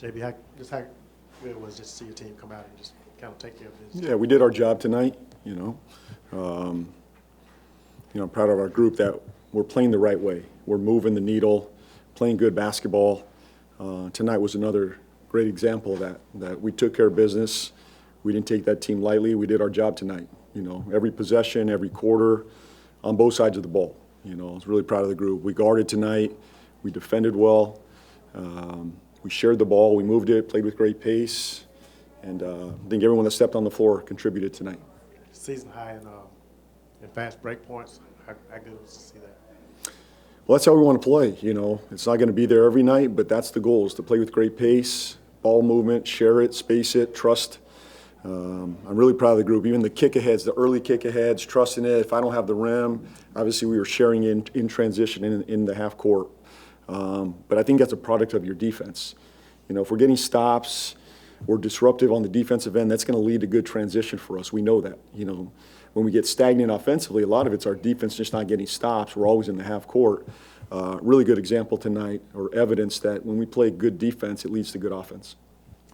JB, how good it was just to see your team come out and just kind of take care of business? Yeah, we did our job tonight, I'm proud of our group that we're playing the right way. We're moving the needle, playing good basketball. Tonight was another great example of that we took care of business. We didn't take that team lightly. We did our job tonight. Every possession, every quarter, on both sides of the ball. I was really proud of the group. We guarded tonight. We defended well. We shared the ball. We moved it, played with great pace. And I think everyone that stepped on the floor contributed tonight. Season high in fast break points. How good was to see that? Well, that's how we want to play. It's not going to be there every night, but that's the goal, is to play with great pace, ball movement, share it, space it, trust. I'm really proud of the group. Even the kick-aheads, the early kick-aheads, trusting it. If I don't have the rim, obviously we were sharing in transition in the half court. But I think that's a product of your defense. If we're getting stops, we're disruptive on the defensive end, that's going to lead to good transition for us. We know that. When we get stagnant offensively, a lot of it's our defense just not getting stops. We're always in the half court. Really good example tonight, or evidence that when we play good defense, it leads to good offense.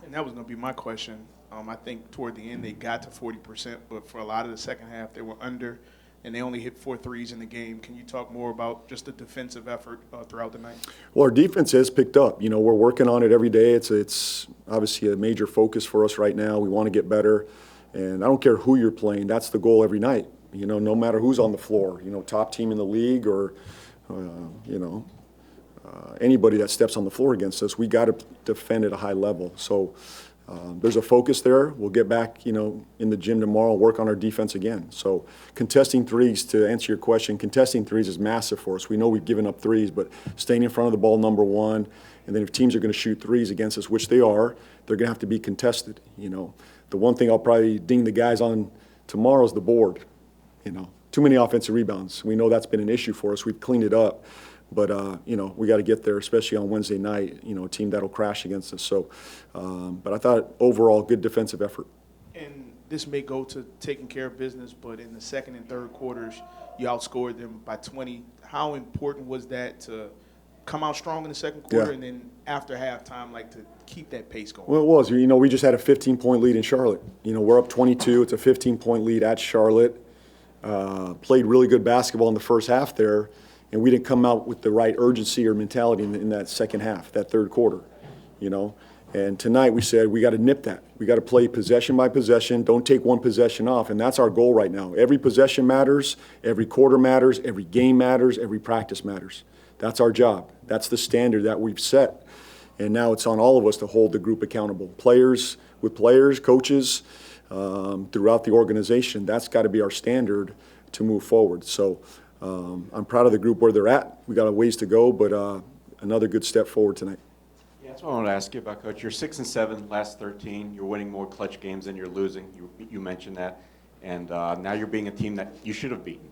And that was going to be my question. I think toward the end they got to 40%, but for a lot of the second half they were under, and they only hit 4 threes in the game. Can you talk more about just the defensive effort throughout the night? Well, our defense has picked up. We're working on it every day. It's obviously a major focus for us right now. We want to get better, and I don't care who you're playing. That's the goal every night. No matter who's on the floor. Top team in the league or anybody that steps on the floor against us, we got to defend at a high level. So. There's a focus there. We'll get back, in the gym tomorrow and work on our defense again. So contesting threes, to answer your question, contesting threes is massive for us. We know we've given up threes, but staying in front of the ball, number one, and then if teams are going to shoot threes against us, which they are, they're going to have to be contested. The one thing I'll probably ding the guys on tomorrow is the board. Too many offensive rebounds. We know that's been an issue for us. We've cleaned it up. But, we got to get there, especially on Wednesday night, a team that'll crash against us. So, but I thought overall good defensive effort. And this may go to taking care of business, but in the second and third quarters, you outscored them by 20. How important was that to come out strong in the second quarter and then after halftime, to keep that pace going? Well, it was. We just had a 15-point lead in Charlotte. We're up 22. It's a 15-point lead at Charlotte. Played really good basketball in the first half there. And we didn't come out with the right urgency or mentality in that second half, that third quarter, And tonight we said we got to nip that. We got to play possession by possession. Don't take one possession off, and that's our goal right now. Every possession matters. Every quarter matters. Every game matters. Every practice matters. That's our job. That's the standard that we've set. And now it's on all of us to hold the group accountable. Players with players, coaches, throughout the organization. That's got to be our standard to move forward. So. I'm proud of the group where they're at. We got a ways to go, but another good step forward tonight. Yeah, that's what I wanted to ask you about, Coach. You're 6-7, last 13. You're winning more clutch games than you're losing. You mentioned that, and now you're being a team that you should have beaten.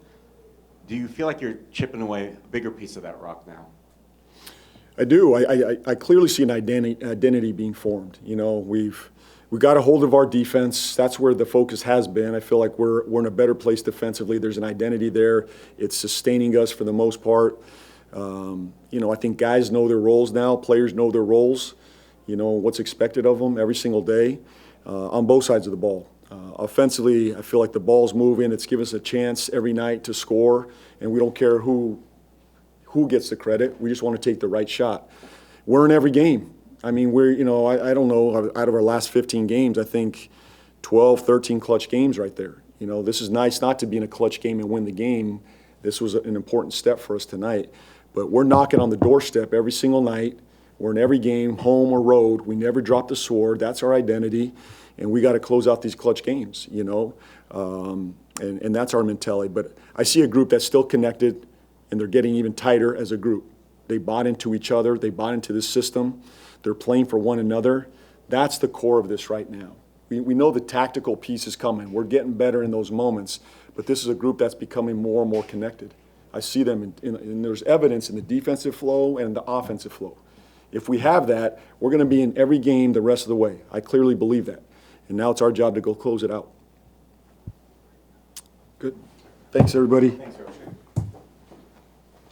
Do you feel like you're chipping away a bigger piece of that rock now? I do. I clearly see an identity being formed. We got a hold of our defense. That's where the focus has been. I feel like we're in a better place defensively. There's an identity there. It's sustaining us for the most part. I think guys know their roles now. Players know their roles. What's expected of them every single day on both sides of the ball. Offensively, I feel like the ball's moving. It's given us a chance every night to score, and we don't care who gets the credit. We just want to take the right shot. We're in every game. I mean, I don't know, out of our last 15 games, I think 12, 13 clutch games right there. This is nice not to be in a clutch game and win the game. This was an important step for us tonight. But we're knocking on the doorstep every single night. We're in every game, home or road. We never drop the sword. That's our identity. And we got to close out these clutch games, and that's our mentality. But I see a group that's still connected, and they're getting even tighter as a group. They bought into each other. They bought into this system. They're playing for one another. That's the core of this right now. We know the tactical piece is coming. We're getting better in those moments, but this is a group that's becoming more and more connected. I see them, and there's evidence in the defensive flow and the offensive flow. If we have that, we're going to be in every game the rest of the way. I clearly believe that. And now it's our job to go close it out. Good. Thanks, everybody. Thanks, everybody.